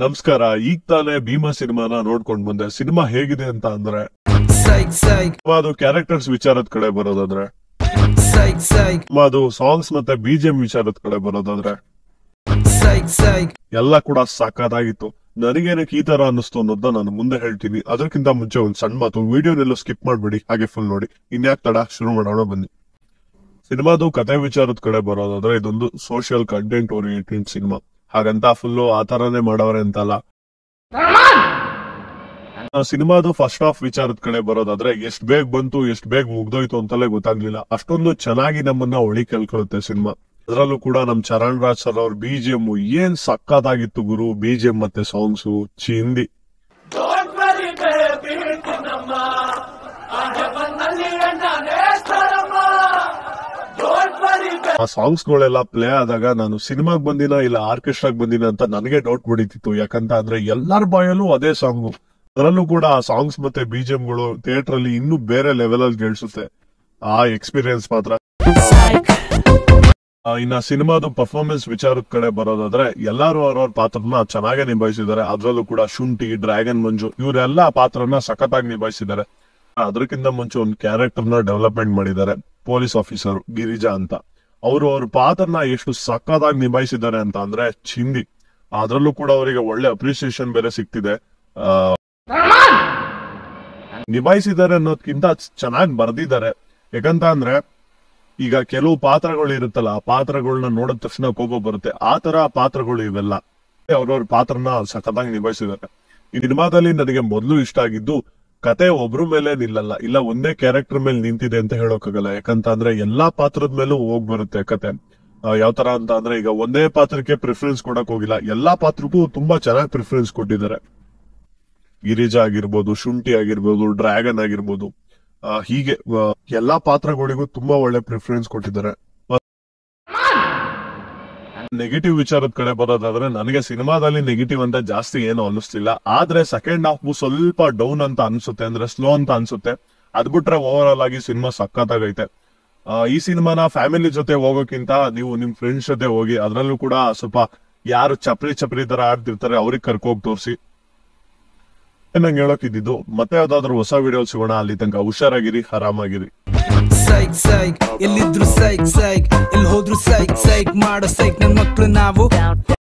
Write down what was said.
ನಮಸ್ಕಾರ. ಈಗ ತಾನೇ ಭೀಮಾ ಸಿನಿಮಾನ ನೋಡ್ಕೊಂಡ್ ಬಂದೆ. ಸಿನಿಮಾ ಹೇಗಿದೆ ಅಂತ ಅಂದ್ರೆ ಅದು ಕ್ಯಾರೆಕ್ಟರ್ಸ್ ವಿಚಾರದ ಕಡೆ ಬರೋದಾದ್ರೆ, ಅದು ಸಾಂಗ್ಸ್ ಮತ್ತೆ ಬಿಜಿಎಂ ವಿಚಾರದ ಕಡೆ ಬರೋದಾದ್ರೆ ಎಲ್ಲ ಕೂಡ ಸಾಕಾಗಿತ್ತು. ನನಗೇನಕ್ಕೆ ಈ ತರ ಅನ್ನಿಸ್ತು ಅನ್ನೋದನ್ನ ನಾನು ಮುಂದೆ ಹೇಳ್ತೀನಿ. ಅದಕ್ಕಿಂತ ಮುಂಚೆ ಒಂದ್ ಸಣ್ಣ ಮಾತು, ವಿಡಿಯೋನೆಲ್ಲ ಸ್ಕಿಪ್ ಮಾಡ್ಬೇಡಿ, ಹಾಗೆ ಫುಲ್ ನೋಡಿ. ಇನ್ಯಾಕ್ ತಡ, ಶುರು ಮಾಡೋಣ ಬನ್ನಿ. ಸಿನಿಮಾದು ಕತೆ ವಿಚಾರದ ಕಡೆ ಬರೋದಾದ್ರೆ ಇದೊಂದು ಸೋಷಿಯಲ್ ಕಂಟೆಂಟ್ ಓರಿಯೆಂಟೆಡ್ ಸಿನಿಮಾ. ಹಾಗಂತ ಫುಲ್ಲು ಆ ತರಾನೇ ಮಾಡವ್ರೆ ಅಂತಲ್ಲ. ಸಿನಿಮಾದು ಫಸ್ಟ್ ಹಾಫ್ ವಿಚಾರದ ಕಡೆ ಬರೋದಾದ್ರೆ ಎಷ್ಟ್ ಬೇಗ ಬಂತು, ಎಷ್ಟ್ ಬೇಗ ಮುಗ್ದೋಯ್ತು ಅಂತಲೇ ಗೊತ್ತಾಗ್ಲಿಲ್ಲ. ಅಷ್ಟೊಂದು ಚೆನ್ನಾಗಿ ನಮ್ಮನ್ನ ಒಳಿ ಕೇಳ್ಕೊಳುತ್ತೆ ಸಿನಿಮಾ. ಅದರಲ್ಲೂ ಕೂಡ ನಮ್ ಚರಣ್ ರಾಜ್ ಸರ್ ಅವ್ರ ಬಿಜಿಎಂ ಏನ್ ಸಕ್ಕತ್ತಾಗಿತ್ತು ಗುರು. ಬಿಜಿಎಂ ಮತ್ತೆ ಸಾಂಗ್ಸು ಚಿಂದಿ. ಆ ಸಾಂಗ್ಸ್ ಗಳೆಲ್ಲ ಪ್ಲೇ ಆದಾಗ ನಾನು ಸಿನಿಮಾಗ್ ಬಂದಿನ ಇಲ್ಲ ಆರ್ಕೆಸ್ಟ್ರಾಗ್ ಬಂದಿನ ಅಂತ ನನಗೆ ಡೌಟ್ ಬಿಡಿತಿತ್ತು. ಯಾಕಂತ ಅಂದ್ರೆ ಎಲ್ಲಾರ ಬಾಯಲ್ಲೂ ಅದೇ ಸಾಂಗು. ಅದರಲ್ಲೂ ಕೂಡ ಆ ಸಾಂಗ್ಸ್ ಮತ್ತೆ ಬಿಜಿಎಂಗಳು ಥಿಯೇಟರ್ ಅಲ್ಲಿ ಇನ್ನೂ ಬೇರೆ ಲೆವೆಲ್ ಅಲ್ಲಿ ಕೇಳಿಸುತ್ತೆ. ಆ ಎಕ್ಸ್ಪೀರಿಯನ್ಸ್ ಮಾತ್ರ. ಇನ್ನ ಸಿನಿಮಾದ ಪರ್ಫಾರ್ಮೆನ್ಸ್ ವಿಚಾರದ ಕಡೆ ಬರೋದಾದ್ರೆ ಎಲ್ಲಾರು ಅವ್ರವ್ರ ಪಾತ್ರನ ಚೆನ್ನಾಗೇ ನಿಭಾಯಿಸಿದ್ದಾರೆ. ಅದ್ರಲ್ಲೂ ಕೂಡ ಶುಂಠಿ, ಡ್ರ್ಯಾಗನ್ ಮಂಜು ಇವರೆಲ್ಲ ಪಾತ್ರನ ಸಖತ್ತಾಗಿ ನಿಭಾಯಿಸಿದ್ದಾರೆ. ಅದಕ್ಕಿಂತ ಮುಂಚೆ ಒಂದು ಕ್ಯಾರೆಕ್ಟರ್ ನ ಡೆವಲಪ್ಮೆಂಟ್ ಮಾಡಿದ್ದಾರೆ, ಪೊಲೀಸ್ ಆಫೀಸರ್ ಗಿರಿಜಾ ಅಂತ. ಅವ್ರ ಪಾತ್ರನ ಎಷ್ಟು ಸಖತ್ತಾಗಿ ನಿಭಾಯಿಸಿದ್ದಾರೆ ಅಂತ ಅಂದ್ರೆ ಚಿಂದಿ. ಅದ್ರಲ್ಲೂ ಕೂಡ ಅವರಿಗೆ ಒಳ್ಳೆ ಅಪ್ರಿಸಿಯೇಷನ್ ಬೇರೆ ಸಿಗ್ತಿದೆ. ನಿಭಾಯಿಸಿದ್ದಾರೆ ಅನ್ನೋದ್ಕಿಂತ ಚೆನ್ನಾಗಿ ಬರ್ದಿದ್ದಾರೆ. ಯಾಕಂತ ಅಂದ್ರೆ ಈಗ ಕೆಲವು ಪಾತ್ರಗಳು ಇರುತ್ತಲ್ಲ, ಆ ಪಾತ್ರಗಳನ್ನ ನೋಡಿದ ತಕ್ಷಣ ಕೋಪ ಬರುತ್ತೆ. ಆ ತರ ಪಾತ್ರಗಳು ಇವೆಲ್ಲ. ಅವ್ರವ್ರ ಪಾತ್ರನ ಸಖತ್ತಾಗಿ ನಿಭಾಯಿಸಿದ್ದಾರೆ. ಈ ಸಿನಿಮಾದಲ್ಲಿ ನನಗೆ ಮೊದಲು ಇಷ್ಟ ಆಗಿದ್ದು ಕತೆ ಒಬ್ರ ಮೇಲೆ ನಿಲ್ಲಲ್ಲ, ಇಲ್ಲ ಒಂದೇ ಕ್ಯಾರೆಕ್ಟರ್ ಮೇಲೆ ನಿಂತಿದೆ ಅಂತ ಹೇಳೋಕ್ಕಾಗಲ್ಲ. ಯಾಕಂತ ಅಂದ್ರೆ ಎಲ್ಲಾ ಪಾತ್ರದ ಮೇಲೂ ಹೋಗ್ ಬರುತ್ತೆ ಕತೆ. ಯಾವ ತರ ಅಂತ ಅಂದ್ರೆ ಈಗ ಒಂದೇ ಪಾತ್ರಕ್ಕೆ ಪ್ರಿಫರೆನ್ಸ್ ಕೊಡಕ್ ಹೋಗಿಲ್ಲ, ಎಲ್ಲಾ ಪಾತ್ರಕ್ಕೂ ತುಂಬಾ ಚೆನ್ನಾಗಿ ಪ್ರಿಫರೆನ್ಸ್ ಕೊಟ್ಟಿದ್ದಾರೆ. ಗಿರಿಜಾ ಆಗಿರ್ಬೋದು, ಶುಂಠಿ ಆಗಿರ್ಬೋದು, ಡ್ರ್ಯಾಗನ್ ಆಗಿರ್ಬೋದು, ಹೀಗೆ ಎಲ್ಲಾ ಪಾತ್ರಗಳಿಗೂ ತುಂಬಾ ಒಳ್ಳೆ ಪ್ರಿಫರೆನ್ಸ್ ಕೊಟ್ಟಿದ್ದಾರೆ. ನೆಗೆಟಿವ್ ವಿಚಾರದ ಕಡೆ ಬರೋದಾದ್ರೆ ನನಗೆ ಸಿನಿಮಾದಲ್ಲಿ ನೆಗೆಟಿವ್ ಅಂತ ಜಾಸ್ತಿ ಏನು ಅನಿಸ್ತಿಲ್ಲ. ಆದ್ರೆ ಸೆಕೆಂಡ್ ಹಾಫ್ ಸ್ವಲ್ಪ ಡೌನ್ ಅಂತ ಅನ್ಸುತ್ತೆ, ಅಂದ್ರೆ ಸ್ಲೋ ಅಂತ ಅನ್ಸುತ್ತೆ. ಅದ್ ಬಿಟ್ರೆ ಓವರ್ ಆಲ್ ಆಗಿ ಸಿನಿಮಾ ಸಖತ್ತಾಗೈತೆ. ಈ ಸಿನಿಮಾನ ಫ್ಯಾಮಿಲಿ ಜೊತೆ ಹೋಗೋಕ್ಕಿಂತ ನೀವು ನಿಮ್ ಫ್ರೆಂಡ್ಸ್ ಜೊತೆ ಹೋಗಿ, ಅದ್ರಲ್ಲೂ ಕೂಡ ಸ್ವಲ್ಪ ಯಾರು ಚಪ್ರಿ ತರ ಆಡ್ತಿರ್ತಾರೆ ಅವ್ರಿಗೆ ಕರ್ಕೋಗಿ ತೋರಿಸಿ. ನಂಗೆ ಹೇಳೋಕಿದ್ದು ಮತ್ತೆ ಯಾವ್ದಾದ್ರು ಹೊಸ ವಿಡಿಯೋ ಸಿಗೋಣ. ಅಲ್ಲಿ ತನಕ ಹುಷಾರಾಗಿರಿ, ಆರಾಮಾಗಿರಿ. ಎಲ್ಲಿದ್ರು ಸೈಕ್ ಎಲ್ಲಿ ಹೋದ್ರು ಸೈಕ್ ಮಾಡೋ ಸೈಕ್ ನನ್ ಮಕ್ಳು ನಾವು.